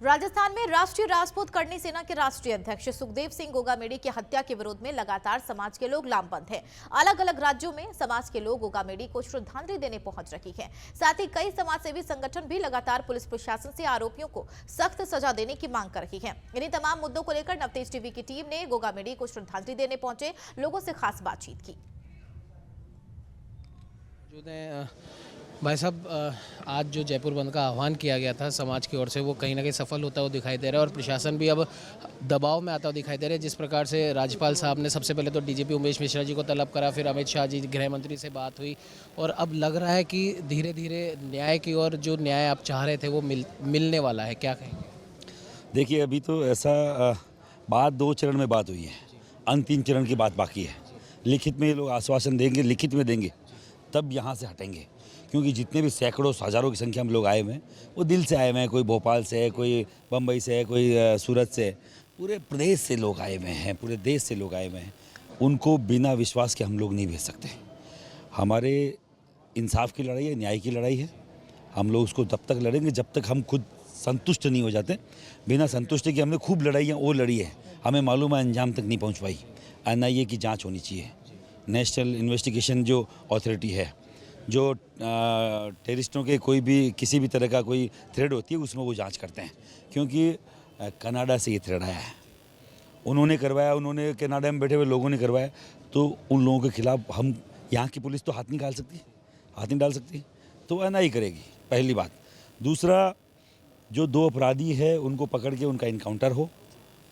राजस्थान में राष्ट्रीय राजपूत करणी सेना के राष्ट्रीय अध्यक्ष सुखदेव सिंह गोगामेडी की हत्या के विरोध में लगातार समाज के लोग लामबंद हैं। अलग अलग राज्यों में समाज के लोग गोगामेडी को श्रद्धांजलि देने पहुंच रही हैं। साथ ही कई समाजसेवी संगठन भी लगातार पुलिस प्रशासन से आरोपियों को सख्त सजा देने की मांग कर रही है। इन्हीं तमाम मुद्दों को लेकर नवतेज टीवी की टीम ने गोगामेडी को श्रद्धांजलि देने पहुंचे लोगों से खास बातचीत की। भाई साहब, आज जो जयपुर बंद का आह्वान किया गया था समाज की ओर से, वो कहीं ना कहीं सफल होता हुआ दिखाई दे रहा है और प्रशासन भी अब दबाव में आता हुआ दिखाई दे रहा है। जिस प्रकार से राज्यपाल साहब ने सबसे पहले तो डीजीपी उमेश मिश्रा जी को तलब करा, फिर अमित शाह जी गृह मंत्री से बात हुई और अब लग रहा है कि धीरे धीरे न्याय की ओर जो न्याय आप चाह रहे थे वो मिलने वाला है। क्या कहेंगे? देखिए, अभी तो ऐसा बात 2 चरण में बात हुई है, अंतिम चरण की बात बाकी है। लिखित में ये लोग आश्वासन देंगे, लिखित में देंगे, तब यहाँ से हटेंगे। क्योंकि जितने भी सैकड़ों हज़ारों की संख्या में लोग आए हुए हैं वो दिल से आए हुए हैं। कोई भोपाल से है, कोई बम्बई से है, कोई सूरत से है, पूरे प्रदेश से लोग आए हुए हैं, पूरे देश से लोग आए हुए हैं। उनको बिना विश्वास के हम लोग नहीं भेज सकते। हमारे इंसाफ की लड़ाई है, न्याय की लड़ाई है। हम लोग उसको तब तक लड़ेंगे जब तक हम खुद संतुष्ट नहीं हो जाते। बिना संतुष्टि की हमने खूब लड़ाइयाँ वो लड़ी है, हमें मालूम है अंजाम तक नहीं पहुँच पाई। NIA की जाँच होनी चाहिए। नेशनल इन्वेस्टिगेशन जो अथॉरिटी है, जो टेररिस्टों के कोई भी किसी भी तरह का कोई थ्रेड होती है उसमें वो जांच करते हैं। क्योंकि कनाडा से ये थ्रेड आया है, उन्होंने करवाया, उन्होंने कनाडा में बैठे हुए लोगों ने करवाया, तो उन लोगों के खिलाफ हम यहाँ की पुलिस तो हाथ नहीं डाल सकती, हाथ नहीं डाल सकती, तो NIA करेगी, पहली बात। दूसरा, जो 2 अपराधी है उनको पकड़ के उनका इनकाउंटर हो,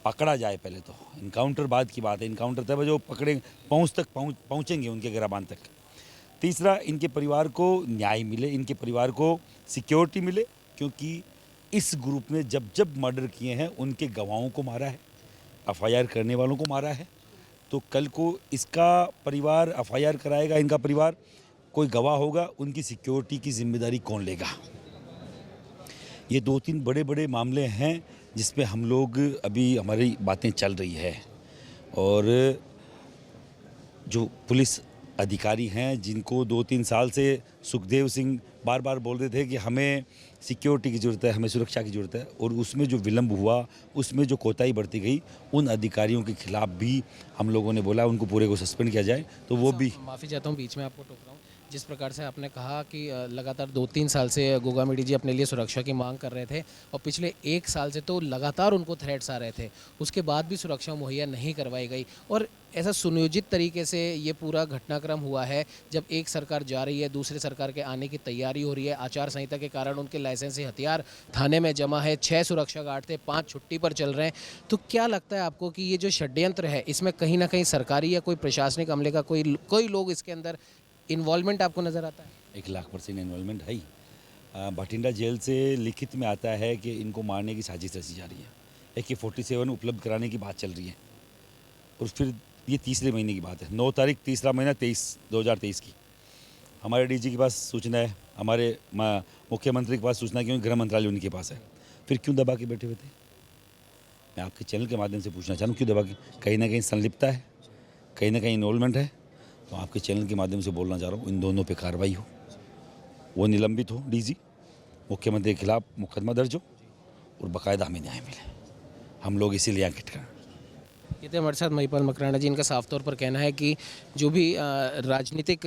पकड़ा जाए पहले तो, इनकाउंटर बाद की बात है। इनकाउंटर तब जो पकड़े पहुँचेंगे उनके गिरबान तक। तीसरा, इनके परिवार को न्याय मिले, इनके परिवार को सिक्योरिटी मिले, क्योंकि इस ग्रुप ने जब जब मर्डर किए हैं उनके गवाहों को मारा है, FIR करने वालों को मारा है। तो कल को इसका परिवार FIR कराएगा, इनका परिवार, कोई गवाह होगा, उनकी सिक्योरिटी की जिम्मेदारी कौन लेगा? ये 2-3 बड़े बड़े मामले हैं जिसपे हम लोग अभी हमारी बातें चल रही है। और जो पुलिस अधिकारी हैं जिनको 2-3 साल से सुखदेव सिंह बार बार बोल रहे थे कि हमें सिक्योरिटी की ज़रूरत है, हमें सुरक्षा की ज़रूरत है, और उसमें जो विलंब हुआ, उसमें जो कोताही बरती गई, उन अधिकारियों के खिलाफ भी हम लोगों ने बोला उनको पूरे को सस्पेंड किया जाए। तो वो भी, माफ़ी चाहता हूँ बीच में आपको टोक रहा हूँ। जिस प्रकार से आपने कहा कि लगातार 2-3 साल से गोगामेडी जी अपने लिए सुरक्षा की मांग कर रहे थे और पिछले 1 साल से तो लगातार उनको थ्रेट्स आ रहे थे, उसके बाद भी सुरक्षा मुहैया नहीं करवाई गई। और ऐसा सुनियोजित तरीके से ये पूरा घटनाक्रम हुआ है, जब एक सरकार जा रही है, दूसरे सरकार के आने की तैयारी हो रही है। आचार संहिता के कारण उनके लाइसेंसी हथियार थाने में जमा है, 6 सुरक्षा गार्ड थे, 5 छुट्टी पर चल रहे हैं। तो क्या लगता है आपको कि ये जो षड्यंत्र है इसमें कहीं ना कहीं सरकारी या कोई प्रशासनिक अमले का कोई लोग इसके अंदर इन्वॉल्वमेंट आपको नज़र आता है? 1,00,000% इन्वॉल्वमेंट है ही। भटिंडा जेल से लिखित में आता है कि इनको मारने की साजिश रची जा रही है। AK-47 उपलब्ध कराने की बात चल रही है। और फिर ये तीसरे महीने की बात है, 9 तारीख तीसरा महीना 2023 की। हमारे DG के पास सूचना है, हमारे मुख्यमंत्री के पास सूचना है, क्योंकि गृह मंत्रालय उनके पास है। फिर क्यों दबा के बैठे हुए थे? मैं आपके चैनल के माध्यम से पूछना चाहूँ, क्यों दबा के? कहीं ना कहीं संलिप्तता है, कहीं ना कहीं इन्वॉल्वमेंट है। तो आपके चैनल के माध्यम से बोलना चाह रहा हूँ, इन दोनों पे कार्रवाई हो, वो निलंबित हो, DG, मुख्यमंत्री के खिलाफ मुकदमा दर्ज हो और बाकायदा हमें न्याय मिले। हम लोग इसीलिए आंकित करें। ये थे हमारे साथ महिपाल मकराना जी। इनका साफ तौर पर कहना है कि जो भी राजनीतिक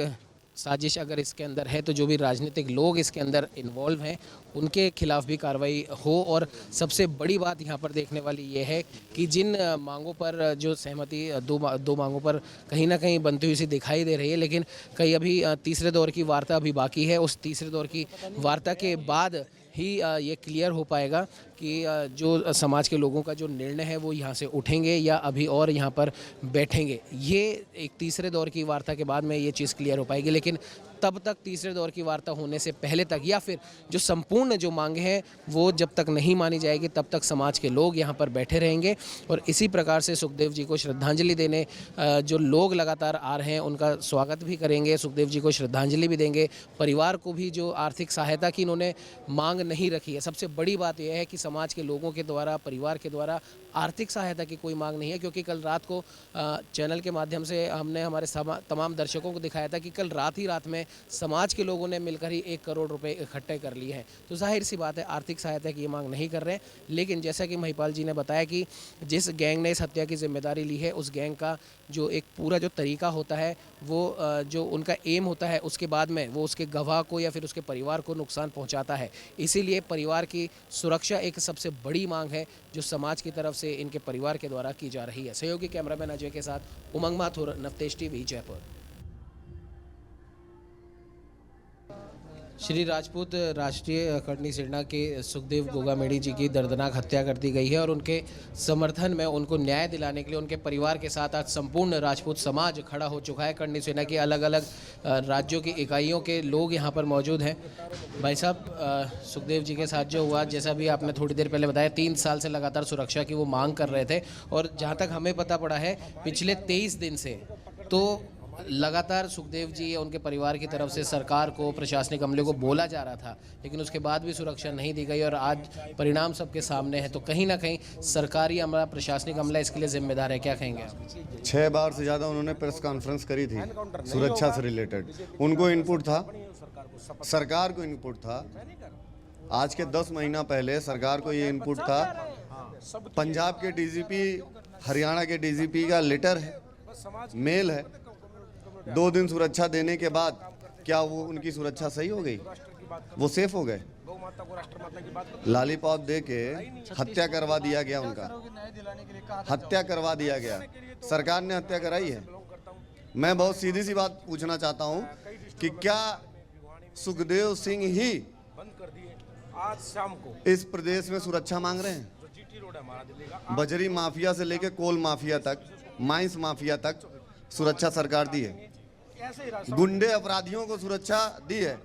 साजिश अगर इसके अंदर है, तो जो भी राजनीतिक लोग इसके अंदर इन्वॉल्व हैं उनके खिलाफ भी कार्रवाई हो। और सबसे बड़ी बात यहाँ पर देखने वाली ये है कि जिन मांगों पर जो सहमति दो मांगों पर कहीं ना कहीं बनती हुई सी दिखाई दे रही है, लेकिन कहीं अभी तीसरे दौर की वार्ता अभी बाकी है। उस तीसरे दौर की वार्ता के बाद ही ये क्लियर हो पाएगा कि जो समाज के लोगों का जो निर्णय है वो यहाँ से उठेंगे या अभी और यहाँ पर बैठेंगे। ये एक तीसरे दौर की वार्ता के बाद में ये चीज़ क्लियर हो पाएगी। लेकिन तब तक तीसरे दौर की वार्ता होने से पहले तक, या फिर जो संपूर्ण जो मांगे हैं वो जब तक नहीं मानी जाएगी, तब तक समाज के लोग यहाँ पर बैठे रहेंगे। और इसी प्रकार से सुखदेव जी को श्रद्धांजलि देने जो लोग लगातार आ रहे हैं उनका स्वागत भी करेंगे, सुखदेव जी को श्रद्धांजलि भी देंगे। परिवार को भी जो आर्थिक सहायता की इन्होंने मांग नहीं रखी है, सबसे बड़ी बात यह है कि समाज के लोगों के द्वारा, परिवार के द्वारा आर्थिक सहायता की कोई मांग नहीं है, क्योंकि कल रात को चैनल के माध्यम से हमने हमारे तमाम दर्शकों को दिखाया था कि कल रात में समाज के लोगों ने मिलकर ही 1 करोड़ रुपए इकट्ठे कर लिए हैं। तो जाहिर सी बात है आर्थिक सहायता की ये मांग नहीं कर रहे हैं। लेकिन जैसा कि महिपाल जी ने बताया कि जिस गैंग ने इस हत्या की जिम्मेदारी ली है, उस गैंग का जो एक पूरा जो तरीका होता है, वो जो उनका एम होता है, उसके बाद में वो उसके गवाह को या फिर उसके परिवार को नुकसान पहुंचाता है। इसीलिए परिवार की सुरक्षा एक सबसे बड़ी मांग है जो समाज की तरफ से इनके परिवार के द्वारा की जा रही है। सहयोगी कैमरामैन अजय के साथ उमंग माथुर, नवतेज टीवी, जयपुर। श्री राजपूत राष्ट्रीय करनी सेना के सुखदेव गोगामेड़ी जी की दर्दनाक हत्या कर दी गई है और उनके समर्थन में उनको न्याय दिलाने के लिए उनके परिवार के साथ आज संपूर्ण राजपूत समाज खड़ा हो चुका है। करनी सेना की अलग अलग राज्यों की इकाइयों के लोग यहाँ पर मौजूद हैं। भाई साहब, सुखदेव जी के साथ जो हुआ, जैसा भी आपने थोड़ी देर पहले बताया, 3 साल से लगातार सुरक्षा की वो मांग कर रहे थे और जहाँ तक हमें पता पड़ा है पिछले 23 दिन से तो लगातार सुखदेव जी या उनके परिवार की तरफ से सरकार को, प्रशासनिक अमले को बोला जा रहा था, लेकिन उसके बाद भी सुरक्षा नहीं दी गई और आज परिणाम सबके सामने है। तो कहीं ना कहीं सरकारी अमला, प्रशासनिक अमला इसके लिए जिम्मेदार है, क्या कहेंगे आप? 6 बार से ज़्यादा उन्होंने प्रेस कॉन्फ्रेंस करी थी सुरक्षा से रिलेटेड। उनको इनपुट था, सरकार को इनपुट था। आज के 10 महीना पहले सरकार को ये इनपुट था। पंजाब के डीजीपी, हरियाणा के डीजीपी का लेटर है, मेल है। 2 दिन सुरक्षा देने के बाद क्या वो उनकी सुरक्षा सही हो गई? वो सेफ हो गए? लॉलीपॉप दे के हत्या करवा दिया गया, उनका हत्या करवा दिया गया। सरकार ने हत्या कराई है। मैं बहुत सीधी सी बात पूछना चाहता हूं कि क्या सुखदेव सिंह ही आज शाम को इस प्रदेश में सुरक्षा मांग रहे हैं? बजरी माफिया से लेकर कोल माफिया तक, माइंस माफिया तक सुरक्षा सरकार दी है। गुंडे अपराधियों को सुरक्षा दी है।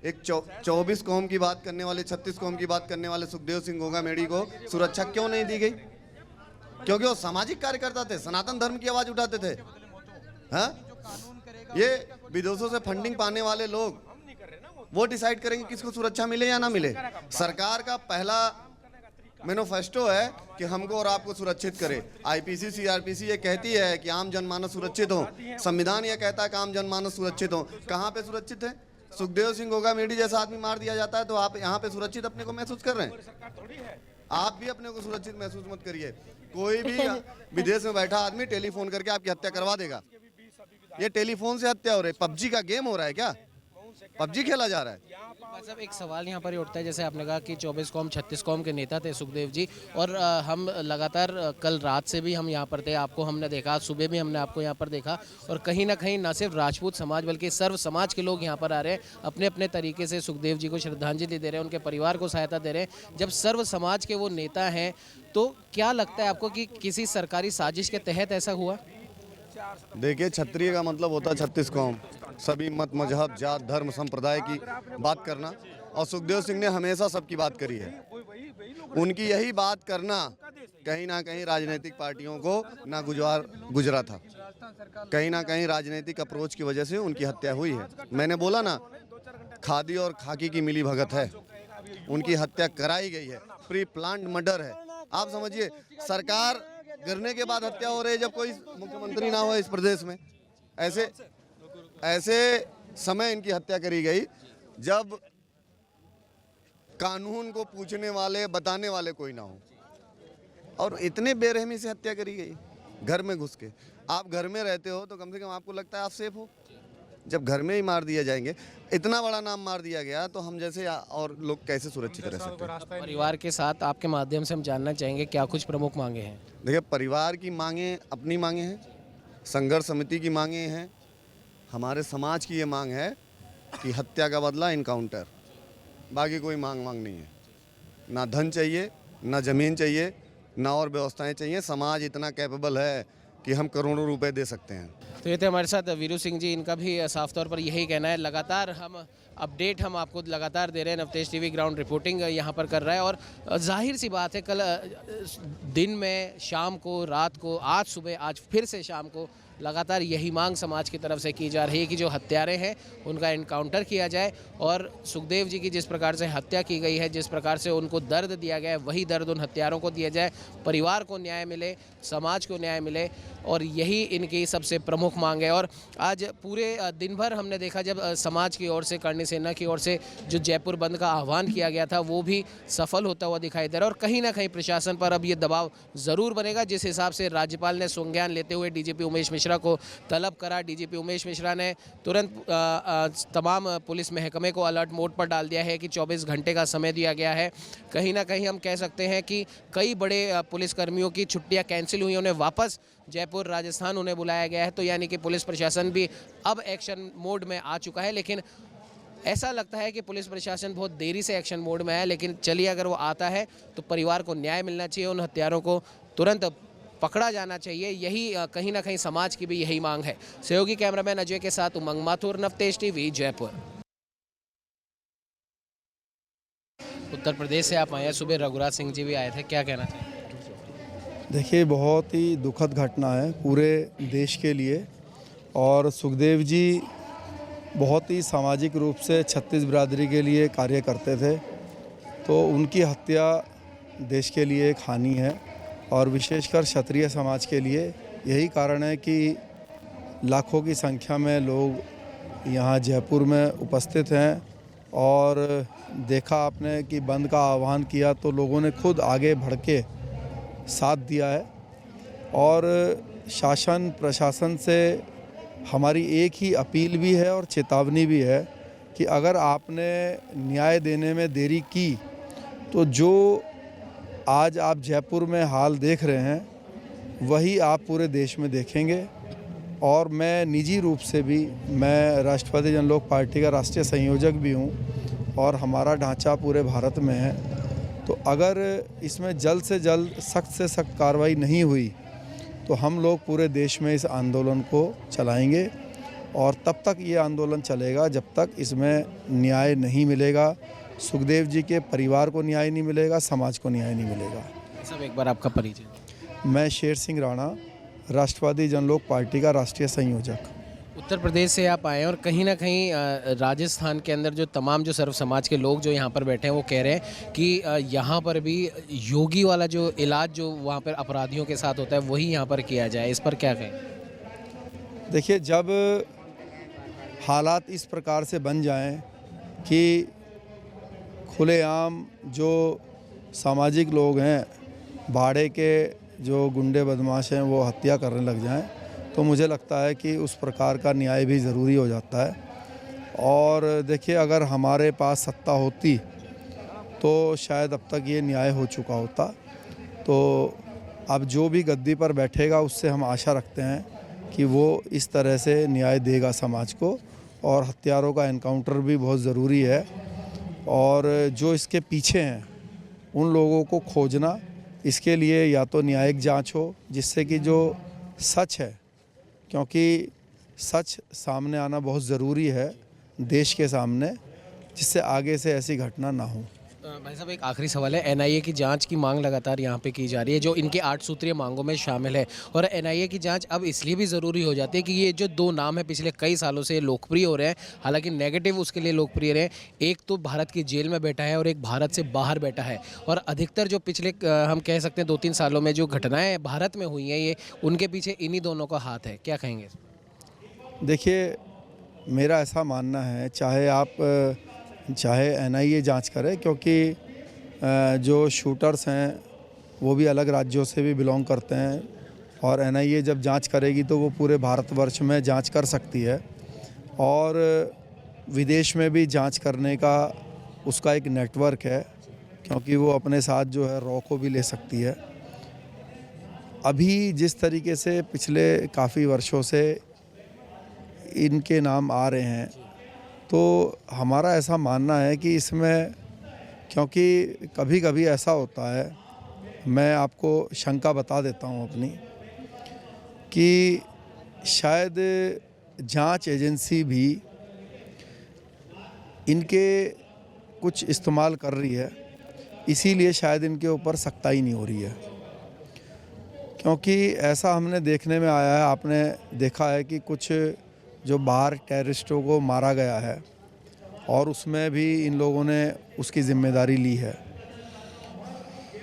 एक 24 कौम की बात करने वाले, 36 कौम की बात करने वाले सुखदेव सिंह गोगामेड़ी को सुरक्षा क्यों नहीं दी गई? क्योंकि वो सामाजिक कार्यकर्ता थे, सनातन धर्म की आवाज उठाते थे। हाँ, ये विदेशों से फंडिंग पाने वाले लोग वो डिसाइड करेंगे किसको सुरक्षा मिले या ना मिले। सरकार का पहला मैनिफेस्टो है कि हमको और आपको सुरक्षित करे। आईपीसी, सीआरपीसी ये कहती है कि आम जनमानस सुरक्षित हो। संविधान ये कहता है कि आम जनमानस सुरक्षित हो। कहाँ पे सुरक्षित है? सुखदेव सिंह गोगामेड़ी जैसा आदमी मार दिया जाता है तो आप यहाँ पे सुरक्षित अपने को महसूस कर रहे हैं? आप भी अपने को सुरक्षित महसूस मत करिए। कोई भी विदेश में बैठा आदमी टेलीफोन करके आपकी हत्या करवा देगा। ये टेलीफोन से हत्या हो रही है। पबजी का गेम हो रहा है क्या? पबजी खेला जा रहा है। मतलब एक सवाल यहाँ पर ही उठता है, जैसे आपने कहा कि 24 कौम 36 कौम के नेता थे सुखदेव जी, और हम लगातार कल रात से भी हम यहाँ पर थे, आपको हमने देखा, आज सुबह भी हमने आपको यहाँ पर देखा, और कहीं ना कहीं न सिर्फ राजपूत समाज बल्कि सर्व समाज के लोग यहाँ पर आ रहे हैं, अपने अपने तरीके से सुखदेव जी को श्रद्धांजलि दे रहे हैं, उनके परिवार को सहायता दे रहे हैं। जब सर्व समाज के वो नेता हैं तो क्या लगता है आपको कि किसी सरकारी साजिश के तहत ऐसा हुआ? देखिए, क्षत्रिय का मतलब होता है 36 कौम, सभी मत, मजहब, जात, धर्म, संप्रदाय की बात करना। और सुखदेव सिंह ने हमेशा सबकी बात करी है। उनकी यही बात करना कहीं ना कहीं राजनीतिक पार्टियों को ना गुजरा था। कहीं ना कहीं राजनीतिक अप्रोच की वजह से उनकी हत्या हुई है। मैंने बोला ना, खादी और खाकी की मिली भगत है। उनकी हत्या कराई गई है, प्री प्लान्ड मर्डर है। आप समझिए, सरकार गिरने के बाद हत्या हो रही है जब कोई मुख्यमंत्री ना हो इस प्रदेश में। ऐसे समय इनकी हत्या करी गई जब कानून को पूछने वाले, बताने वाले कोई ना हो, और इतने बेरहमी से हत्या करी गई घर में घुस के। आप घर में रहते हो तो कम से कम आपको लगता है आप सेफ हो। जब घर में ही मार दिया जाएंगे, इतना बड़ा नाम मार दिया गया, तो हम जैसे और लोग कैसे सुरक्षित रह सकते हैं? परिवार के साथ आपके माध्यम से हम जानना चाहेंगे क्या कुछ प्रमुख मांगे हैं? देखिए, परिवार की मांगे अपनी मांगे हैं, संघर्ष समिति की मांगे हैं, हमारे समाज की ये मांग है कि हत्या का बदला इनकाउंटर। बाकी कोई मांग नहीं है। ना धन चाहिए, ना ज़मीन चाहिए, ना और व्यवस्थाएं चाहिए। समाज इतना कैपेबल है कि हम करोड़ों रुपए दे सकते हैं। तो ये थे हमारे साथ वीरू सिंह जी, इनका भी साफ तौर पर यही कहना है। लगातार हम अपडेट हम आपको लगातार दे रहे हैं। नवतेज टीवी ग्राउंड रिपोर्टिंग यहाँ पर कर रहा है, और जाहिर सी बात है कल दिन में, शाम को, रात को, आज सुबह, आज फिर से शाम को लगातार यही मांग समाज की तरफ से की जा रही है कि जो हत्यारे हैं उनका एनकाउंटर किया जाए और सुखदेव जी की जिस प्रकार से हत्या की गई है, जिस प्रकार से उनको दर्द दिया गया है, वही दर्द उन हत्यारों को दिया जाए, परिवार को न्याय मिले, समाज को न्याय मिले, और यही इनकी सबसे प्रमुख मांग है। और आज पूरे दिन भर हमने देखा जब समाज की ओर से, करणी सेना की ओर से जो जयपुर बंद का आह्वान किया गया था वो भी सफल होता हुआ दिखाई दे रहा है। और कहीं ना कहीं प्रशासन पर अब ये दबाव ज़रूर बनेगा। जिस हिसाब से राज्यपाल ने संज्ञान लेते हुए डीजीपी उमेश मिश्रा को तलब करा, डीजीपी उमेश मिश्रा ने तुरंत तमाम पुलिस महकमे को अलर्ट मोड पर डाल दिया है कि 24 घंटे का समय दिया गया है। कहीं ना कहीं हम कह सकते हैं कि कई बड़े पुलिसकर्मियों की छुट्टियां कैंसिल हुई, उन्हें वापस जयपुर राजस्थान उन्हें बुलाया गया है। तो यानी कि पुलिस प्रशासन भी अब एक्शन मोड में आ चुका है। लेकिन ऐसा लगता है कि पुलिस प्रशासन बहुत देरी से एक्शन मोड में है, लेकिन चलिए अगर वो आता है तो परिवार को न्याय मिलना चाहिए, उन हत्यारों को तुरंत पकड़ा जाना चाहिए। यही कहीं ना कहीं समाज की भी यही मांग है। सहयोगी कैमरामैन अजय के साथ उमंग माथुर, नवतेज टीवी, जयपुर। उत्तर प्रदेश से आप आए हैं, सुबह रघुराज सिंह जी भी आए थे, क्या कहना चाहिए? देखिए, बहुत ही दुखद घटना है पूरे देश के लिए। और सुखदेव जी बहुत ही सामाजिक रूप से छत्तीस बिरादरी के लिए कार्य करते थे, तो उनकी हत्या देश के लिए एक हानि है और विशेषकर क्षत्रिय समाज के लिए। यही कारण है कि लाखों की संख्या में लोग यहाँ जयपुर में उपस्थित हैं। और देखा आपने कि बंद का आह्वान किया तो लोगों ने खुद आगे बढ़ के साथ दिया है। और शासन प्रशासन से हमारी एक ही अपील भी है और चेतावनी भी है कि अगर आपने न्याय देने में देरी की तो जो आज आप जयपुर में हाल देख रहे हैं वही आप पूरे देश में देखेंगे। और मैं निजी रूप से भी, मैं राष्ट्रवादी जनलोक पार्टी का राष्ट्रीय संयोजक भी हूँ और हमारा ढांचा पूरे भारत में है। तो अगर इसमें जल्द से जल्द सख्त से सख्त कार्रवाई नहीं हुई तो हम लोग पूरे देश में इस आंदोलन को चलाएंगे। और तब तक ये आंदोलन चलेगा जब तक इसमें न्याय नहीं मिलेगा, सुखदेव जी के परिवार को न्याय नहीं मिलेगा, समाज को न्याय नहीं मिलेगा। सब एक बार आपका परिचय। मैं शेर सिंह राणा, राष्ट्रवादी जनलोक पार्टी का राष्ट्रीय संयोजक। उत्तर प्रदेश से आप आए हैं और कहीं ना कहीं राजस्थान के अंदर जो तमाम जो सर्व समाज के लोग जो यहाँ पर बैठे हैं वो कह रहे हैं कि यहाँ पर भी योगी वाला जो इलाज जो वहाँ पर अपराधियों के साथ होता है वही यहाँ पर किया जाए। इस पर क्या कहें? देखिए, जब हालात इस प्रकार से बन जाएं कि खुलेआम जो सामाजिक लोग हैं, भाड़े के जो गुंडे बदमाश हैं, वो हत्या करने लग जाएं, तो मुझे लगता है कि उस प्रकार का न्याय भी ज़रूरी हो जाता है। और देखिए, अगर हमारे पास सत्ता होती तो शायद अब तक ये न्याय हो चुका होता। तो अब जो भी गद्दी पर बैठेगा उससे हम आशा रखते हैं कि वो इस तरह से न्याय देगा समाज को। और हत्यारों का एनकाउंटर भी बहुत ज़रूरी है। और जो इसके पीछे हैं उन लोगों को खोजना, इसके लिए या तो न्यायिक जांच हो जिससे कि जो सच है, क्योंकि सच सामने आना बहुत ज़रूरी है देश के सामने, जिससे आगे से ऐसी घटना ना हो। भाई साहब, एक आखिरी सवाल है। एनआईए की जांच की मांग लगातार यहाँ पे की जा रही है, जो इनके 8 सूत्रीय मांगों में शामिल है। और एनआईए की जांच अब इसलिए भी ज़रूरी हो जाती है कि ये जो दो नाम है पिछले कई सालों से लोकप्रिय हो रहे हैं, हालांकि नेगेटिव उसके लिए लोकप्रिय रहे। एक तो भारत की जेल में बैठा है और एक भारत से बाहर बैठा है। और अधिकतर जो पिछले हम कह सकते हैं 2-3 सालों में जो घटनाएँ भारत में हुई हैं, ये उनके पीछे इन्हीं दोनों का हाथ है। क्या कहेंगे? देखिए, मेरा ऐसा मानना है, चाहे एनआईए जांच करे, क्योंकि जो शूटर्स हैं वो भी अलग राज्यों से भी बिलोंग करते हैं। और एनआईए जब जांच करेगी तो वो पूरे भारतवर्ष में जांच कर सकती है और विदेश में भी जांच करने का उसका एक नेटवर्क है, क्योंकि वो अपने साथ जो है रॉ को भी ले सकती है। अभी जिस तरीके से पिछले काफ़ी वर्षों से इनके नाम आ रहे हैं, तो हमारा ऐसा मानना है कि इसमें, क्योंकि कभी कभी ऐसा होता है, मैं आपको शंका बता देता हूं अपनी, कि शायद जांच एजेंसी भी इनके कुछ इस्तेमाल कर रही है, इसीलिए शायद इनके ऊपर सख्ताई नहीं हो रही है। क्योंकि ऐसा हमने देखने में आया है, आपने देखा है कि कुछ जो बाहर टेररिस्टों को मारा गया है और उसमें भी इन लोगों ने उसकी जिम्मेदारी ली है।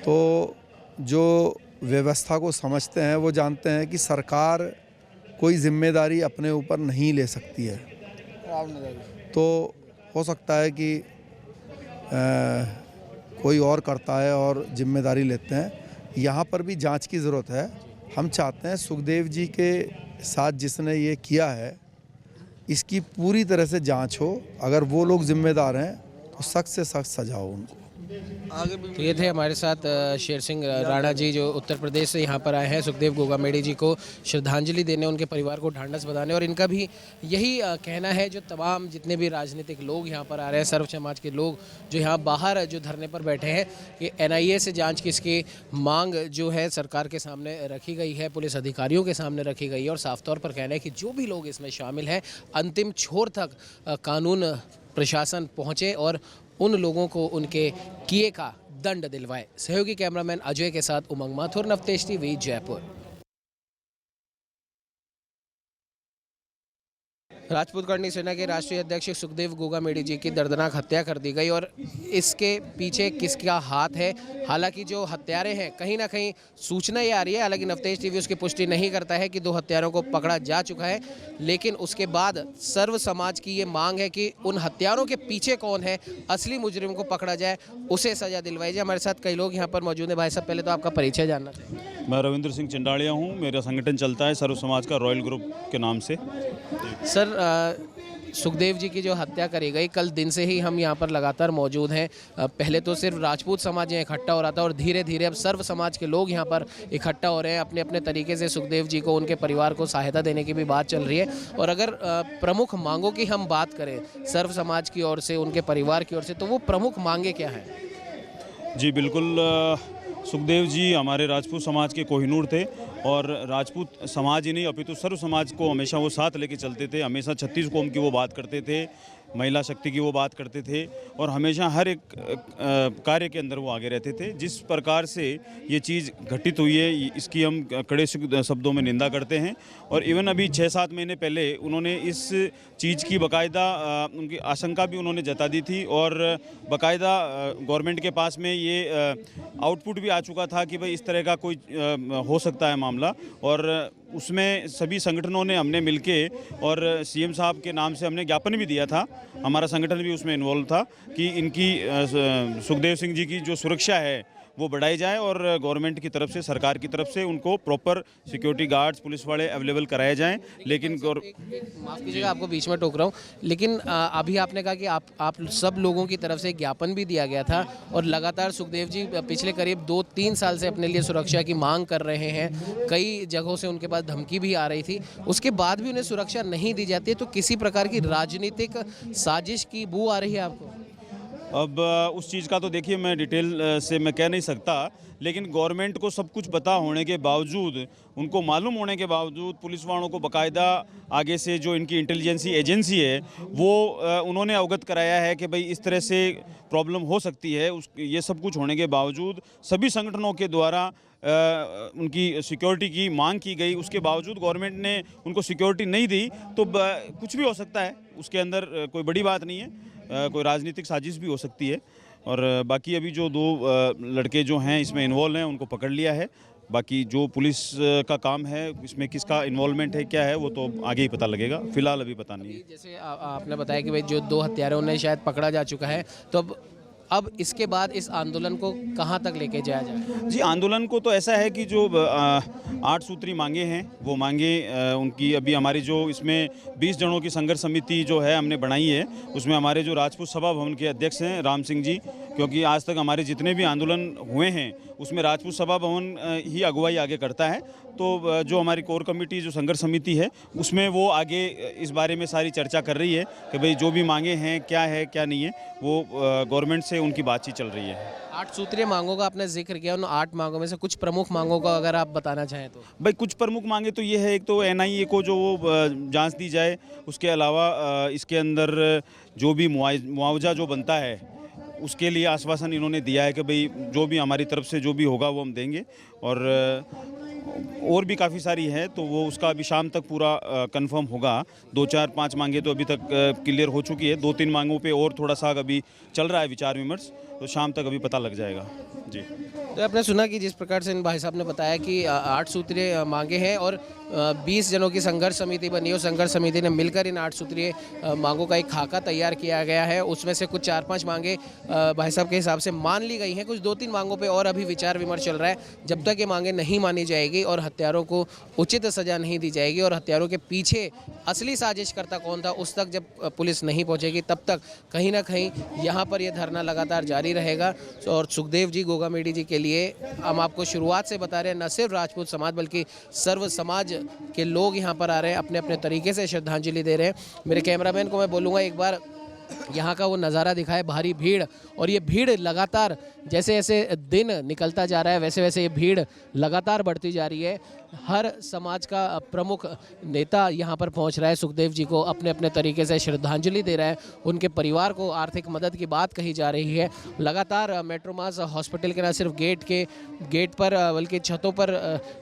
तो जो व्यवस्था को समझते हैं वो जानते हैं कि सरकार कोई जिम्मेदारी अपने ऊपर नहीं ले सकती है। तो हो सकता है कि कोई और करता है और जिम्मेदारी लेते हैं। यहाँ पर भी जांच की ज़रूरत है। हम चाहते हैं सुखदेव जी के साथ जिसने ये किया है इसकी पूरी तरह से जांच हो। अगर वो लोग जिम्मेदार हैं तो सख्त से सख्त सजा हो उनको। तो ये थे हमारे साथ शेर सिंह राणा जी, जो उत्तर प्रदेश से यहाँ पर आए हैं सुखदेव गोगामेडी जी को श्रद्धांजलि देने, उनके परिवार को ढांढस बंधाने। और इनका भी यही कहना है, जो तमाम जितने भी राजनीतिक लोग यहाँ पर आ रहे हैं, सर्व समाज के लोग जो यहाँ बाहर जो धरने पर बैठे हैं, कि NIA से जांच की इसकी मांग जो है सरकार के सामने रखी गई है, पुलिस अधिकारियों के सामने रखी गई है। और साफ तौर पर कहना है कि जो भी लोग इसमें शामिल हैं, अंतिम छोर तक कानून प्रशासन पहुँचे और उन लोगों को उनके किए का दंड दिलवाए। सहयोगी कैमरामैन अजय के साथ उमंग माथुर, नवतेज टीवी, जयपुर। राजपूत करनी सेना के राष्ट्रीय अध्यक्ष सुखदेव गोगामेडी जी की दर्दनाक हत्या कर दी गई और इसके पीछे किसका हाथ है, हालांकि जो हत्यारे हैं कहीं ना कहीं सूचना ये आ रही है, हालांकि नवतेज टीवी उसकी पुष्टि नहीं करता है कि 2 हत्यारों को पकड़ा जा चुका है। लेकिन उसके बाद सर्व समाज की ये मांग है कि उन हत्यारों के पीछे कौन है, असली मुजरिम को पकड़ा जाए, उसे सजा दिलवाई जाए। हमारे साथ कई लोग यहाँ पर मौजूद हैं। भाई साहब, पहले तो आपका परिचय जानना चाहिए। मैं रविंद्र सिंह चिंडाड़िया हूँ। मेरा संगठन चलता है सर्व समाज का रॉयल ग्रुप के नाम से। सर, सुखदेव जी की जो हत्या करी गई, कल दिन से ही हम यहाँ पर लगातार मौजूद हैं। पहले तो सिर्फ राजपूत समाज यहाँ इकट्ठा हो रहा था और धीरे धीरे अब सर्व समाज के लोग यहाँ पर इकट्ठा हो रहे हैं। अपने अपने तरीके से सुखदेव जी को, उनके परिवार को सहायता देने की भी बात चल रही है। और अगर प्रमुख मांगों की हम बात करें सर्व समाज की ओर से, उनके परिवार की ओर से, तो वो प्रमुख मांगे क्या हैं? जी बिल्कुल, सुखदेव जी हमारे राजपूत समाज के कोहिनूर थे और राजपूत समाज ही नहीं अपितु सर्व समाज को हमेशा वो साथ लेके चलते थे। हमेशा 36 कौम की वो बात करते थे, महिला शक्ति की वो बात करते थे और हमेशा हर एक कार्य के अंदर वो आगे रहते थे। जिस प्रकार से ये चीज़ घटित हुई है इसकी हम कड़े शब्दों में निंदा करते हैं। और इवन अभी 6-7 महीने पहले उन्होंने इस चीज़ की बाकायदा उनकी आशंका भी उन्होंने जता दी थी और बाकायदा गवर्नमेंट के पास में ये आउटपुट भी आ चुका था कि भाई इस तरह का कोई हो सकता है मामला। और उसमें सभी संगठनों ने हमने मिलके और CM साहब के नाम से हमने ज्ञापन भी दिया था। हमारा संगठन भी उसमें इन्वॉल्व था कि इनकी सुखदेव सिंह जी की जो सुरक्षा है वो बढ़ाई जाए और गवर्नमेंट की तरफ से, सरकार की तरफ से उनको प्रॉपर सिक्योरिटी गार्ड्स, पुलिस वाले अवेलेबल कराए जाएं। लेकिन माफ़ कीजिएगा, आपको बीच में टोक रहा हूँ, लेकिन अभी आपने कहा कि आप सब लोगों की तरफ से ज्ञापन भी दिया गया था और लगातार सुखदेव जी पिछले करीब 2-3 साल से अपने लिए सुरक्षा की मांग कर रहे हैं। कई जगहों से उनके पास धमकी भी आ रही थी, उसके बाद भी उन्हें सुरक्षा नहीं दी जाती है। तो किसी प्रकार की राजनीतिक साजिश की बू आ रही है आपको? अब उस चीज़ का तो देखिए मैं डिटेल से मैं कह नहीं सकता, लेकिन गवर्नमेंट को सब कुछ पता होने के बावजूद, उनको मालूम होने के बावजूद पुलिस वालों को बाकायदा आगे से जो इनकी इंटेलिजेंसी एजेंसी है वो उन्होंने अवगत कराया है कि भाई इस तरह से प्रॉब्लम हो सकती है। ये सब कुछ होने के बावजूद सभी संगठनों के द्वारा उनकी सिक्योरिटी की मांग की गई, उसके बावजूद गवर्नमेंट ने उनको सिक्योरिटी नहीं दी। तो कुछ भी हो सकता है, उसके अंदर कोई बड़ी बात नहीं है, कोई राजनीतिक साजिश भी हो सकती है। और बाकी अभी जो 2 लड़के जो हैं इसमें इन्वॉल्व हैं उनको पकड़ लिया है। बाकी जो पुलिस का काम है, इसमें किसका इन्वॉल्वमेंट है, क्या है, वो तो आगे ही पता लगेगा, फिलहाल अभी पता नहीं है। जैसे आपने बताया कि भाई जो 2 हत्यारों ने शायद पकड़ा जा चुका है, तो अब इसके बाद इस आंदोलन को कहाँ तक लेके जाया जाए? जी, आंदोलन को तो ऐसा है कि जो 8 सूत्री मांगे हैं वो मांगे उनकी अभी हमारी जो इसमें 20 जनों की संघर्ष समिति जो है हमने बनाई है, उसमें हमारे जो राजपूत सभा भवन के अध्यक्ष हैं राम सिंह जी, क्योंकि आज तक हमारे जितने भी आंदोलन हुए हैं उसमें राजपूत सभा भवन ही अगुवाई आगे करता है। तो जो हमारी कोर कमेटी जो संघर्ष समिति है उसमें वो आगे इस बारे में सारी चर्चा कर रही है कि भाई जो भी मांगे हैं क्या है क्या नहीं है, वो गवर्नमेंट से उनकी बातचीत चल रही है। 8 सूत्रीय मांगों का आपने जिक्र किया, उन 8 मांगों में से कुछ प्रमुख मांगों का अगर आप बताना चाहें तो? भाई कुछ प्रमुख मांगे तो ये है, एक तो NIA को जो जांच दी जाए, उसके अलावा इसके अंदर जो भी मुआवजा जो बनता है उसके लिए आश्वासन इन्होंने दिया है कि भाई जो भी हमारी तरफ से जो भी होगा वो हम देंगे। और भी काफ़ी सारी है, तो वो उसका अभी शाम तक पूरा कंफर्म होगा। 2, 4, 5 मांगे तो अभी तक क्लियर हो चुकी है, 2-3 मांगों पे और थोड़ा सा अभी चल रहा है विचार विमर्श, तो शाम तक अभी पता लग जाएगा जी। तो आपने सुना कि जिस प्रकार से इन भाई साहब ने बताया कि 8 सूत्रीय मांगे हैं और 20 जनों की संघर्ष समिति बनी है। संघर्ष समिति ने मिलकर इन 8 सूत्रीय मांगों का एक खाका तैयार किया गया है। उसमें से कुछ 4-5 मांगे भाई साहब के हिसाब से मान ली गई हैं, कुछ 2-3 मांगों पे और अभी विचार विमर्श चल रहा है। जब तक ये मांगे नहीं मानी जाएगी और हत्यारों को उचित सजा नहीं दी जाएगी और हत्यारों के पीछे असली साजिशकर्ता कौन था उस तक जब पुलिस नहीं पहुंचेगी, तब तक कहीं ना कहीं यहाँ पर यह धरना लगातार जारी रहेगा। और सुखदेव जी गोगामेडी जी के लिए हम आपको शुरुआत से बता रहे हैं, न सिर्फ राजपूत समाज बल्कि सर्व समाज के लोग यहाँ पर आ रहे हैं, अपने अपने तरीके से श्रद्धांजलि दे रहे हैं। मेरे कैमरामैन को मैं बोलूँगा एक बार यहाँ का वो नज़ारा दिखाए, भारी भीड़, और ये भीड़ लगातार जैसे जैसे दिन निकलता जा रहा है वैसे वैसे ये भीड़ लगातार बढ़ती जा रही है। हर समाज का प्रमुख नेता यहाँ पर पहुँच रहा है, सुखदेव जी को अपने अपने तरीके से श्रद्धांजलि दे रहा है। उनके परिवार को आर्थिक मदद की बात कही जा रही है। लगातार मेट्रोमास हॉस्पिटल के न सिर्फ गेट पर बल्कि छतों पर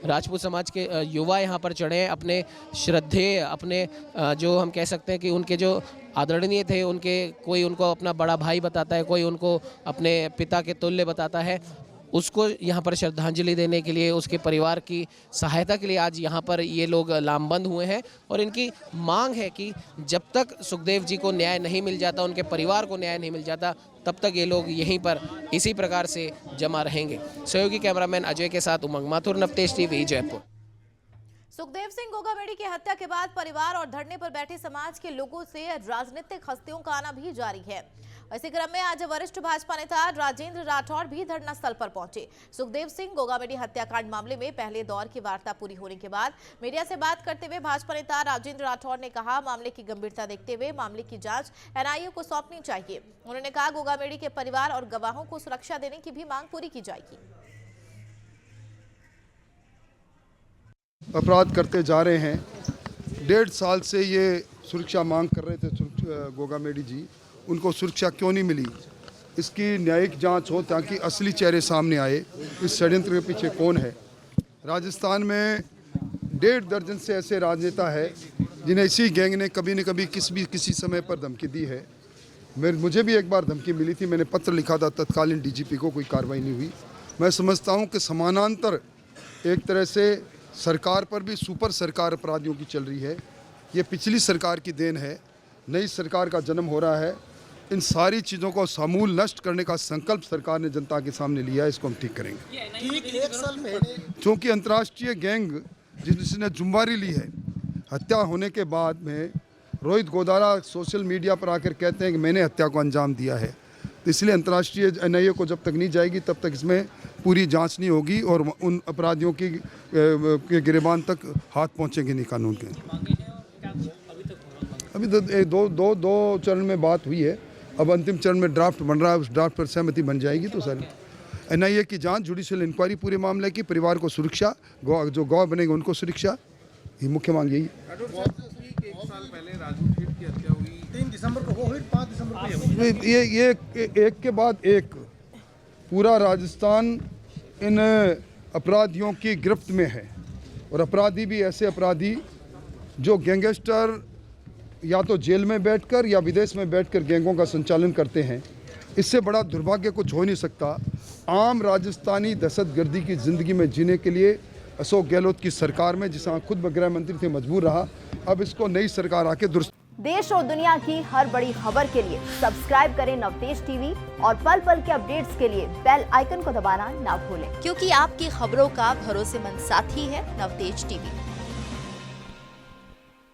राजपूत समाज के युवा यहाँ पर चढ़े हैं। अपने श्रद्धेय, अपने जो हम कह सकते हैं कि उनके जो आदरणीय थे, उनके कोई उनको अपना बड़ा भाई बताता है, कोई उनको अपने पिता के तुल्य बताता है, उसको यहाँ पर श्रद्धांजलि देने के लिए, उसके परिवार की सहायता के लिए आज यहाँ पर ये लोग लामबंद हुए हैं। और इनकी मांग है कि जब तक सुखदेव जी को न्याय नहीं मिल जाता, उनके परिवार को न्याय नहीं मिल जाता, तब तक ये लोग यहीं पर इसी प्रकार से जमा रहेंगे। सहयोगी कैमरामैन अजय के साथ उमंग माथुर, नवतेज टीवी, जयपुर। सुखदेव सिंह गोगामेडी की हत्या के बाद परिवार और धरने पर बैठे समाज के लोगों से राजनीतिक हस्तियों का आना भी जारी है। इसी क्रम में आज वरिष्ठ भाजपा नेता राजेंद्र राठौड़ भी धरना स्थल पर पहुंचे। सुखदेव सिंह गोगामेडी हत्याकांड मामले में पहले दौर की वार्ता पूरी होने के बाद मीडिया से बात करते हुए भाजपा नेता राजेंद्र राठौड़ ने कहा, मामले की गंभीरता देखते हुए मामले की जांच एनआईए को सौंपनी चाहिए। उन्होंने कहा, गोगामेडी के परिवार और गवाहों को सुरक्षा देने की भी मांग पूरी की जाएगी। अपराध करते जा रहे हैं, 1.5 साल से ये सुरक्षा मांग कर रहे थे गोगामेडी जी, उनको सुरक्षा क्यों नहीं मिली? इसकी न्यायिक जांच हो ताकि असली चेहरे सामने आए, इस षड्यंत्र के पीछे कौन है। राजस्थान में 1.5 दर्जन से ऐसे राजनेता है जिन्हें इसी गैंग ने कभी न कभी किसी समय पर धमकी दी है। मुझे भी एक बार धमकी मिली थी, मैंने पत्र लिखा था तत्कालीन डीजीपी को, कोई कार्रवाई नहीं हुई। मैं समझता हूँ कि समानांतर एक तरह से सरकार पर भी सुपर सरकार अपराधियों की चल रही है। ये पिछली सरकार की देन है, नई सरकार का जन्म हो रहा है। इन सारी चीज़ों को समूल नष्ट करने का संकल्प सरकार ने जनता के सामने लिया है, इसको हम ठीक करेंगे। क्योंकि अंतर्राष्ट्रीय गैंग जिसने जुम्मेवारी ली है, हत्या होने के बाद में रोहित गोदारा सोशल मीडिया पर आकर कहते हैं कि मैंने हत्या को अंजाम दिया है, तो इसलिए अंतर्राष्ट्रीय एनआईए को जब तक नहीं जाएगी तब तक इसमें पूरी जांच नहीं होगी और उन अपराधियों की गिरबान तक हाथ पहुंचेंगे नहीं कानून के। अभी तो दो चरण में बात हुई है, अब अंतिम चरण में ड्राफ्ट बन रहा है, उस ड्राफ्ट पर सहमति बन जाएगी तो सर एनआईए की जांच, जुडिशियल इंक्वायरी पूरे मामले की, परिवार को सुरक्षा, जो गवाह बनेंगे उनको सुरक्षा, ये मुख्य मांग यही है। 1 साल पहले राजू खेत की हत्या हुई, 3 दिसंबर को हुई, 5 दिसंबर को ये एक के बाद एक पूरा राजस्थान इन अपराधियों की गिरफ्त में है। और अपराधी भी ऐसे अपराधी जो गैंगस्टर या तो जेल में बैठकर या विदेश में बैठकर गैंगों का संचालन करते हैं। इससे बड़ा दुर्भाग्य कुछ हो नहीं सकता। आम राजस्थानी दहशतगर्दी की ज़िंदगी में जीने के लिए अशोक गहलोत की सरकार में, जिसमें खुद गृह मंत्री थे, मजबूर रहा। अब इसको नई सरकार आके दुरुस्त। देश और दुनिया की हर बड़ी खबर के लिए सब्सक्राइब करें नवतेज टीवी और पल पल के अपडेट्स के लिए बेल आइकन को दबाना ना भूलें, क्योंकि आपकी खबरों का भरोसेमंद साथी है नवतेज टीवी।